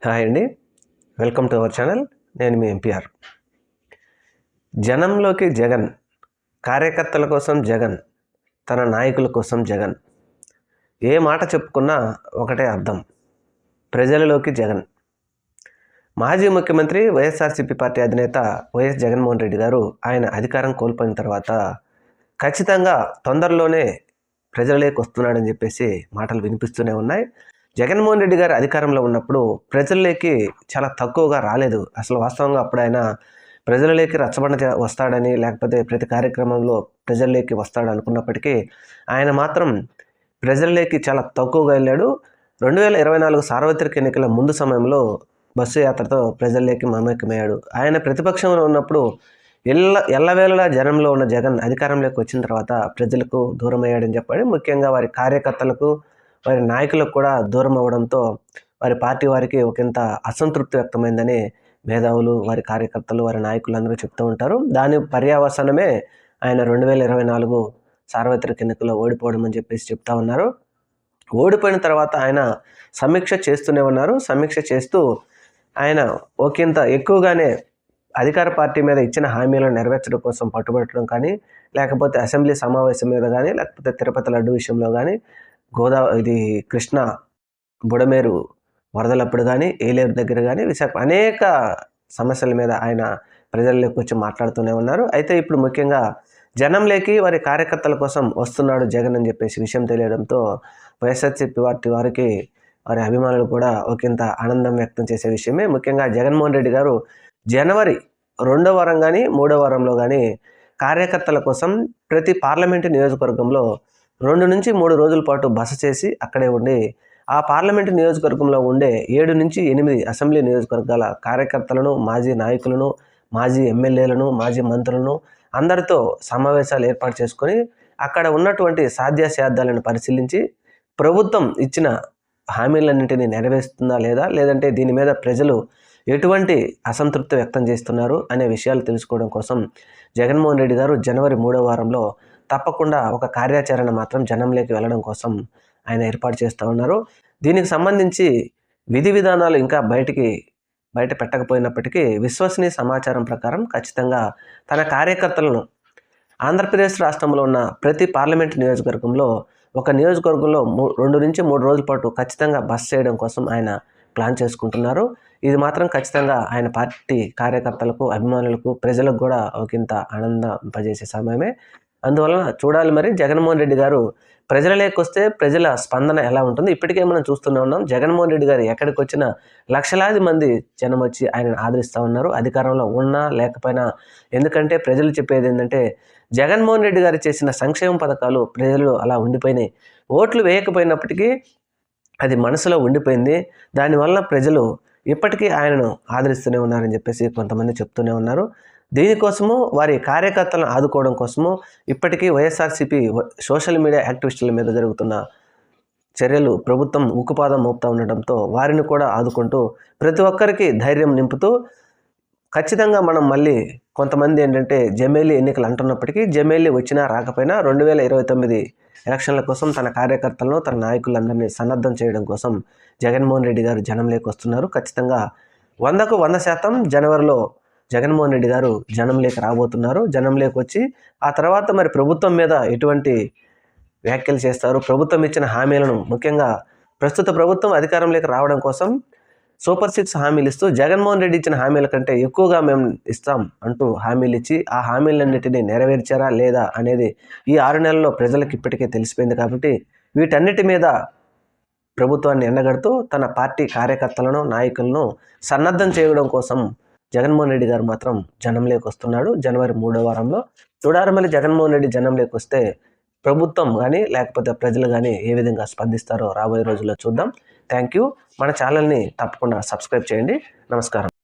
Hi అండి, welcome to our channel. నేను మీ MPR. జనంలోకి జగన్, కార్యకర్తల కోసం జగన్, తన నాయకుల కోసం జగన్. ఏ మాట చెప్పుకున్నా ఒకటే అర్థం, ప్రజలలోకి జగన్. మాజీ ముఖ్యమంత్రి వైఎస్ఆర్సీపీ పార్టీ అధినేత వైఎస్ జగన్మోహన్ రెడ్డి గారు ఆయన అధికారం కోల్పోయిన తర్వాత ఖచ్చితంగా తొందరలోనే ప్రజలలోకి వస్తున్నాడని చెప్పేసి మాటలు వినిపిస్తూనే ఉన్నాయి. జగన్మోహన్ రెడ్డి గారు అధికారంలో ఉన్నప్పుడు ప్రజల్లోకి చాలా తక్కువగా రాలేదు. అసలు వాస్తవంగా అప్పుడు ఆయన ప్రజలలోకి రచ్చబండ వస్తాడని, లేకపోతే ప్రతి కార్యక్రమంలో ప్రజల్లోకి వస్తాడు అనుకున్నప్పటికీ ఆయన మాత్రం ప్రజల్లోకి చాలా తక్కువగా వెళ్ళాడు. 2024 సార్వత్రిక ఎన్నికల ముందు సమయంలో బస్సు యాత్రతో ప్రజల్లోకి మమేకమయ్యాడు. ఆయన ప్రతిపక్షంలో ఉన్నప్పుడు ఎల్లవేళలా జనంలో ఉన్న జగన్ అధికారంలోకి వచ్చిన తర్వాత ప్రజలకు దూరం అయ్యాడని చెప్పాడు. ముఖ్యంగా వారి కార్యకర్తలకు, వారి నాయకులకు కూడా దూరం అవ్వడంతో వారి పార్టీ వారికి ఒకంత అసంతృప్తి వ్యక్తమైందని మేధావులు, వారి కార్యకర్తలు, వారి నాయకులు అందరూ చెప్తూ ఉంటారు. దాని పర్యవసానమే ఆయన 2024 సార్వత్రిక ఎన్నికల్లో ఓడిపోవడం అని చెప్పేసి చెప్తా ఉన్నారు. ఓడిపోయిన తర్వాత ఆయన సమీక్ష చేస్తూనే ఉన్నారు. సమీక్ష చేస్తూ ఆయన ఒకంత ఎక్కువగానే అధికార పార్టీ మీద ఇచ్చిన హామీలను నెరవేర్చడం కోసం పట్టుబట్టడం కానీ, లేకపోతే అసెంబ్లీ సమావేశం మీద కానీ, లేకపోతే తిరుపతి లడ్డు విషయంలో కానీ, కృష్ణా బుడమేరు వరదలప్పుడు కానీ, ఏలేరు దగ్గర కానీ, విశాఖ అనేక సమస్యల మీద ఆయన ప్రజల్లోకి వచ్చి మాట్లాడుతూనే ఉన్నారు. అయితే ఇప్పుడు ముఖ్యంగా జనంలోకి వారి కార్యకర్తల కోసం వస్తున్నాడు జగన్ అని చెప్పేసి విషయం తెలియడంతో వైఎస్ఆర్సీపీ పార్టీ వారికి, వారి అభిమానులు కూడా ఒకంత ఆనందం వ్యక్తం చేసే విషయమే. ముఖ్యంగా జగన్మోహన్ రెడ్డి గారు జనవరి 2వ వారం కానీ 3వ వారంలో కానీ కార్యకర్తల కోసం ప్రతి పార్లమెంటు నియోజకవర్గంలో 2 నుంచి 3 రోజుల పాటు బస చేసి అక్కడే ఉండి ఆ పార్లమెంటు నియోజకవర్గంలో ఉండే 7 నుంచి 8 అసెంబ్లీ నియోజకవర్గాల కార్యకర్తలను, మాజీ నాయకులను, మాజీ ఎమ్మెల్యేలను, మాజీ మంత్రులను అందరితో సమావేశాలు ఏర్పాటు చేసుకొని అక్కడ ఉన్నటువంటి సాధ్యాసాధ్యాలను పరిశీలించి ప్రభుత్వం ఇచ్చిన హామీలన్నింటినీ నెరవేరుస్తుందా లేదా, లేదంటే దీని మీద ప్రజలు ఎటువంటి అసంతృప్తి వ్యక్తం చేస్తున్నారు అనే విషయాలు తెలుసుకోవడం కోసం జగన్మోహన్ రెడ్డి గారు జనవరి 3వ వారంలో తప్పకుండా ఒక కార్యాచరణ మాత్రం జనంలోకి వెళ్ళడం కోసం ఆయన ఏర్పాటు చేస్తూ ఉన్నారు. దీనికి సంబంధించి విధి విధానాలు ఇంకా బయట పెట్టకపోయినప్పటికీ విశ్వసనీయ సమాచారం ప్రకారం ఖచ్చితంగా తన కార్యకర్తలను ఆంధ్రప్రదేశ్ రాష్ట్రంలో ఉన్న ప్రతి పార్లమెంటు నియోజకవర్గంలో ఒక నియోజకవర్గంలో 2 నుంచి 3 రోజుల పాటు ఖచ్చితంగా బస చేయడం కోసం ఆయన ప్లాన్ చేసుకుంటున్నారు. ఇది మాత్రం ఖచ్చితంగా ఆయన పార్టీ కార్యకర్తలకు, అభిమానులకు, ప్రజలకు కూడా ఒకంత ఆనందింపజేసే సమయమే. అందువలన చూడాలి మరి జగన్మోహన్ రెడ్డి గారు ప్రజలలోకి వస్తే ప్రజల స్పందన ఎలా ఉంటుంది. ఇప్పటికే మనం చూస్తూనే ఉన్నాం. జగన్మోహన్ రెడ్డి గారు ఎక్కడికి వచ్చినా లక్షలాది మంది జనం వచ్చి ఆయనను ఆదరిస్తూ ఉన్నారు, అధికారంలో ఉన్నా లేకపోయినా. ఎందుకంటే ప్రజలు చెప్పేది ఏంటంటే జగన్మోహన్ రెడ్డి గారు చేసిన సంక్షేమ పథకాలు ప్రజలు అలా ఉండిపోయినాయి. ఓట్లు వేయకపోయినప్పటికీ అది మనసులో ఉండిపోయింది. దానివల్ల ప్రజలు ఇప్పటికీ ఆయనను ఆదరిస్తూనే ఉన్నారని చెప్పేసి కొంతమంది చెప్తూనే ఉన్నారు. దీనికోసము వారి కార్యకర్తలను ఆదుకోవడం కోసము ఇప్పటికీ వైఎస్ఆర్సీపీ సోషల్ మీడియా యాక్టివిస్టుల మీద జరుగుతున్న చర్యలు ప్రభుత్వం ఉక్కుపాదం మోపుతూ ఉండడంతో వారిని కూడా ఆదుకుంటూ ప్రతి ఒక్కరికి ధైర్యం నింపుతూ ఖచ్చితంగా మనం మళ్ళీ కొంతమంది ఏంటంటే జమేలీ ఎన్నికలు అంటున్నప్పటికీ జమేలీ వచ్చినా రాకపోయినా 2029 ఎలక్షన్ల కోసం తన కార్యకర్తలను, తన నాయకులందరినీ సన్నద్ధం చేయడం కోసం జగన్మోహన్ రెడ్డి గారు జనంలోకి వస్తున్నారు. ఖచ్చితంగా 100కు 100% జనవరిలో జగన్మోహన్ రెడ్డి గారు జనంలోకి రాబోతున్నారు. జనంలోకి వచ్చి ఆ తర్వాత మరి ప్రభుత్వం మీద ఎటువంటి వ్యాఖ్యలు చేస్తారు, ప్రభుత్వం ఇచ్చిన హామీలను, ముఖ్యంగా ప్రస్తుత ప్రభుత్వం అధికారంలోకి రావడం కోసం సూపర్ 6 హామీలు ఇస్తూ జగన్మోహన్ రెడ్డి ఇచ్చిన హామీల కంటే ఎక్కువగా మేము ఇస్తాం అంటూ హామీలు ఇచ్చి ఆ హామీలన్నింటినీ నెరవేర్చారా లేదా అనేది ఈ 6 నెలల్లో ప్రజలకు ఇప్పటికే తెలిసిపోయింది. కాబట్టి వీటన్నిటి మీద ప్రభుత్వాన్ని ఎండగడుతూ తన పార్టీ కార్యకర్తలను, నాయకులను సన్నద్ధం చేయడం కోసం జగన్మోహన్ రెడ్డి గారు మాత్రం జనంలోకి వస్తున్నాడు. జనవరి 3వ వారంలో చూడాలి మళ్ళీ జగన్మోహన్ రెడ్డి జనంలోకి వస్తే ప్రభుత్వం కానీ లేకపోతే ప్రజలు కానీ ఏ విధంగా స్పందిస్తారో రాబోయే రోజుల్లో చూద్దాం. Thank you. మన ఛానల్ని తప్పకుండా సబ్స్క్రైబ్ చేయండి. నమస్కారం.